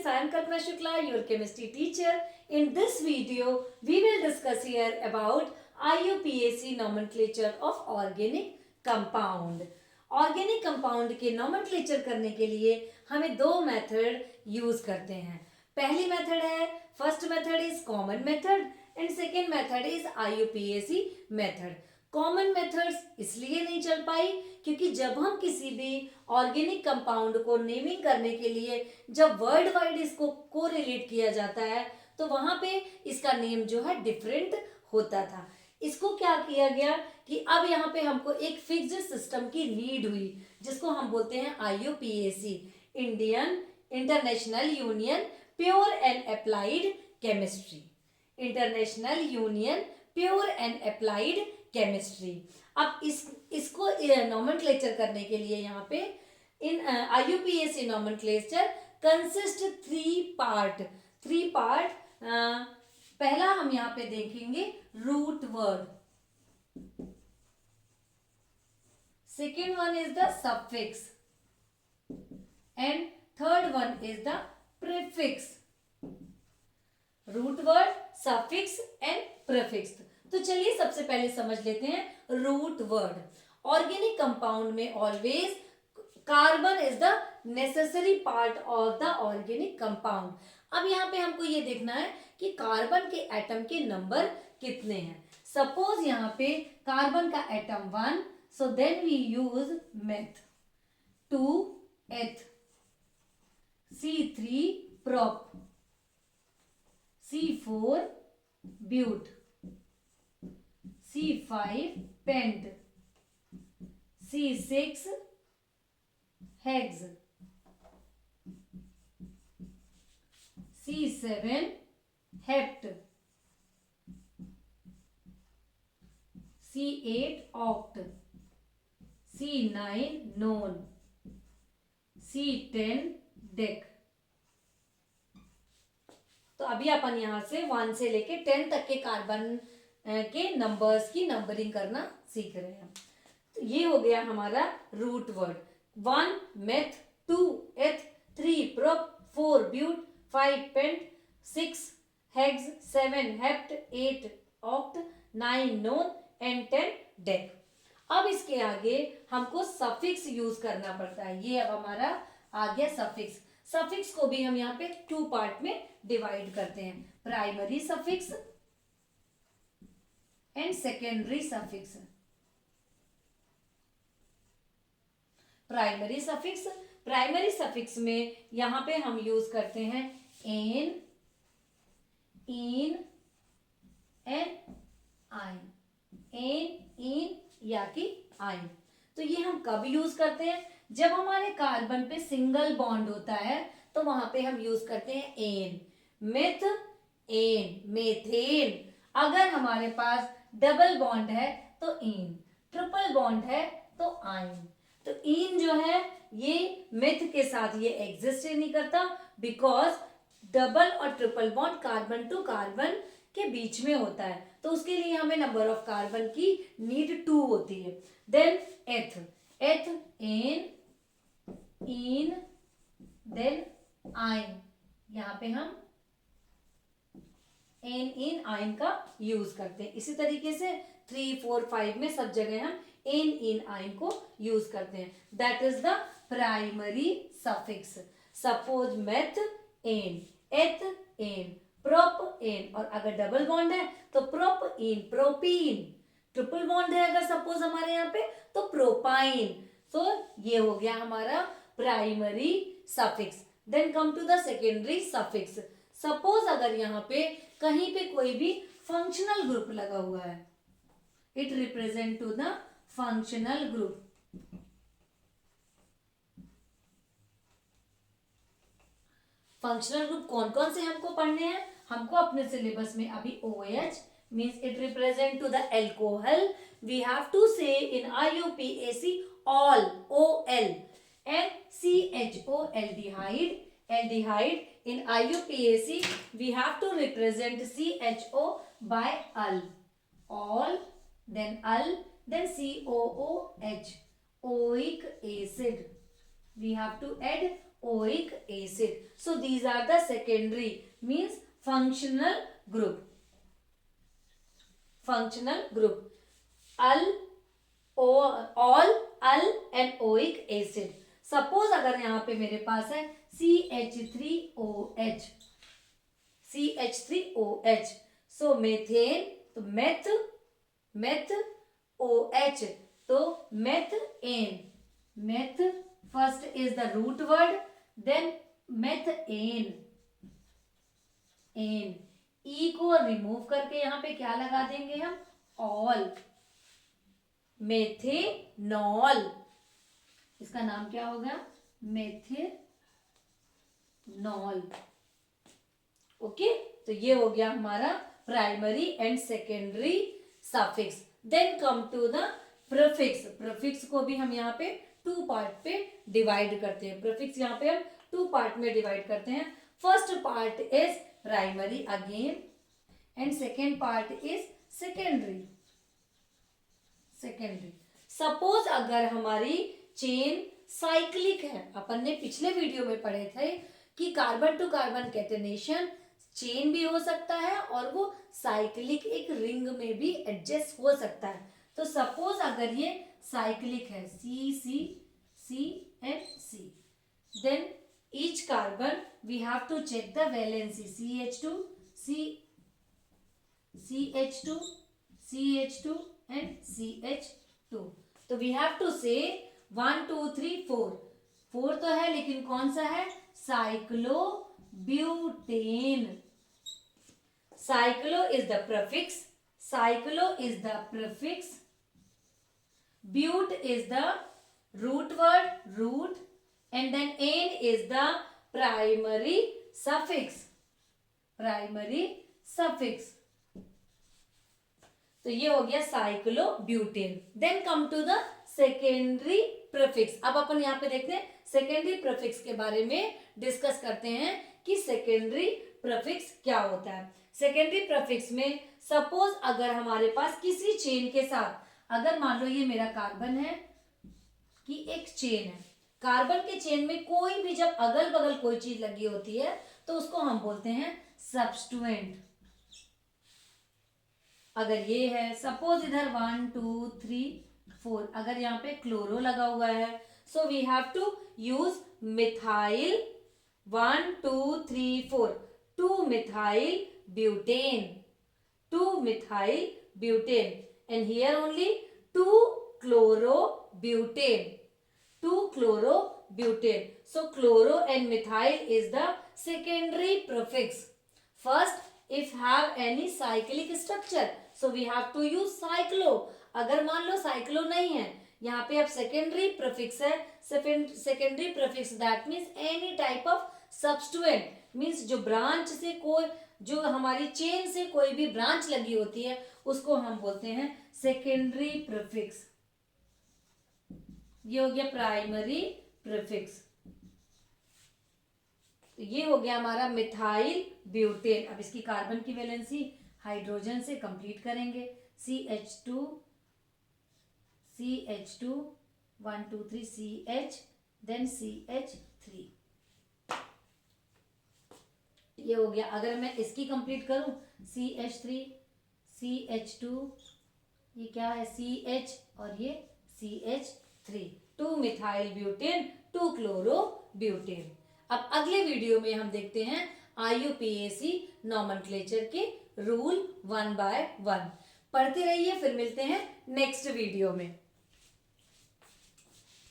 students, I am Kalpana Shukla, your chemistry teacher. In this video, we will discuss here about IUPAC nomenclature of organic compound. Organic compound के nomenclature करने के लिए हमें दो method use करते हैं. पहली method है, first method is common method and second method is IUPAC method. Common methods इसलिए नहीं चल पाई क्योंकि जब हम किसी भी ऑर्गेनिक कंपाउंड को नेमिंग करने के लिए जब वर्ड वाइड इसको कोरिलेट किया जाता है तो वहां पे इसका नेम जो है डिफरेंट होता था. इसको क्या किया गया कि अब यहाँ पे हमको एक फिक्स्ड सिस्टम की नीड हुई जिसको हम बोलते हैं IUPAC, Indian international union pure and applied chemistry. International union pure and applied chemistry. अब इसको नोमेनक्लेचर करने के लिए यहाँ पे in IUPAC nomenclature consist three part. पहला हम यहाँ पे देखेंगे root word, second one is the suffix and third one is the prefix. Root word, suffix and prefix. तो चलिए सबसे पहले समझ लेते हैं रूट वर्ड. ऑर्गेनिक कंपाउंड में always carbon is the necessary part of the organic compound. अब यहाँ पे हमको ये देखना है कि कार्बन के एटम के नंबर कितने हैं. सपोज यहाँ पे कार्बन का atom 1, so then we use meth. 2 eth, C3 prop, C4 ब्यूट, C5 pent, C6 hex, C7 hept, C8 oct, C9 non, C10 dec. तो अभी अपन यहां से 1 से लेके 10 तक के कार्बन के नंबर्स की नंबरिंग करना सीख रहे हैं. तो ये हो गया हमारा root word. 1 meth, 2 eth, 3 prop, 4 but, 5 pent, 6 hex, 7 hept, 8 oct, 9 non and 10 dec. अब इसके आगे हमको सफिक्स यूज करना पड़ता है. ये अब हमारा आ गया सफिक्स. सफिक्स को भी हम यहाँ पे 2 पार्ट में डिवाइड करते हैं, primary suffix and secondary suffix. Primary suffix में यहां पे हम यूज करते हैं एन, इन एंड आइन. एन, इन या कि आइन. तो ये हम कब यूज करते हैं? जब हमारे कार्बन पे सिंगल बॉन्ड होता है तो वहां पे हम यूज करते हैं एन. Meth, N, methane. अगर हमारे पास डबल बॉन्ड है तो इन, ट्रिपल बॉन्ड है तो आइन. तो इन जो है ये मेथ के साथ ये एग्जिस्ट ही नहीं करता बिकॉज डबल और triple bond carbon to carbon के बीच में होता है. तो उसके लिए हमें नंबर ऑफ कार्बन की नीड 2 होती है. देन एथ, एन, इन, देन आइन. यहां पे हम एन, इन, आइन का यूज करते हैं. इसी तरीके से 3, 4, 5 में सब जगह हम एन, इन, आइन को यूज करते हैं. That is the primary suffix. Suppose meth ane, eth ane, prop ane. और अगर डबल बॉन्ड है तो prop ene, propene. Triple bond है अगर सपोज हमारे यहाँ पे तो प्रोपाइन. सो ये हो गया हमारा primary suffix. Then come to the secondary suffix. Suppose अगर यहाँ पे कहीं पे कोई भी फंक्शनल ग्रुप लगा हुआ है, it represent to the functional group. Functional group कौन कौन से हमको पढ़ने हैं? हमको अपने सिलेबस में अभी OH means it represent to the alcohol. We have to say in IUPAC all, OL, and CHO aldehyde. In IUPAC we have to represent CHO by al, all, then COOH, oic acid. We have to add oic acid. So these are the secondary, means functional group. Functional group. all, al and oic acid. Suppose अगर यहाँ पे मेरे पास है CH3OH, CH3OH, so methane, तो meth OH, तो methane. Meth first is the root word, then methane. N, E को remove करके यहाँ पे क्या लगा देंगे हम, ऑल. मेथेनॉल, इसका नाम क्या होगा, मेथेनॉल. ओके, तो ये हो गया हमारा primary and secondary suffix. Then come to the prefix. Prefix को भी हम यहाँ पे 2 पार्ट पे डिवाइड करते हैं. प्रीफिक्स यहाँ पे हम 2 पार्ट में डिवाइड करते हैं. First part is primary again, and second part is secondary. Suppose अगर हमारी चेन साइक्लिक है, अपन ने पिछले वीडियो में पढ़े थे कि carbon to carbon catenation chain भी हो सकता है और वो साइक्लिक एक रिंग में भी एडजस्ट हो सकता है. तो सपोज अगर ये साइक्लिक है, C C C and C, then each carbon we have to check the valency, CH2 CH2 CH2 and CH2. तो वी हैव टू से 1 2 3 4. 4 तो है लेकिन कौन सा है, cyclobutane. Cyclo is the prefix, but is the root word, root, and then ane is the primary suffix. तो ये हो गया cyclobutane. Then come to the secondary prefix. अब अपन यहाँ पे देखते हैं सेकेंडरी प्रीफिक्स के बारे में डिस्कस करते हैं कि सेकेंडरी प्रीफिक्स क्या होता है. सेकेंडरी प्रीफिक्स में सपोज अगर हमारे पास किसी चेन के साथ, अगर मान लो ये मेरा कार्बन है कि एक चेन है, कार्बन के चेन में कोई भी जब अगल बगल कोई चीज लगी होती है तो उसको हम बोलते हैं सब्स्टिट्यूएंट. अगर ये है, सपोज इधर 1 2 3 4, अगर यहाँ पे क्लोरो लगा हुआ है, so we have to use methyl 1 2 3 4, 2 methyl butane, and here only 2 chlorobutane. So chloro and methyl is the secondary prefix. First, if have any cyclic structure, so we have to use cyclo. अगर मान लो cyclo नहीं है, यहाँ पे अब secondary prefix है. Secondary prefix that means any type of substituent, means जो branch से कोई, जो हमारी चेन से कोई भी ब्रांच लगी होती है उसको हम बोलते हैं सेकेंडरी प्रीफिक्स. ये हो गया प्राइमरी प्रीफिक्स. ये हो गया हमारा मिथाइल ब्यूटेन. अब इसकी कार्बन की वैलेंसी हाइड्रोजन से कंप्लीट करेंगे. CH2 1 2 3 CH, then CH3. ये हो गया. अगर मैं इसकी कंप्लीट करूं, CH3 CH2, ये क्या है CH और ये CH3, 2 मिथाइल ब्यूटेन 2 क्लोरोब्यूटेन. अब अगले वीडियो में हम देखते हैं IUPAC नॉमेनक्लेचर के रूल 1 by 1. पढ़ते रहिए, फिर मिलते हैं नेक्स्ट वीडियो में.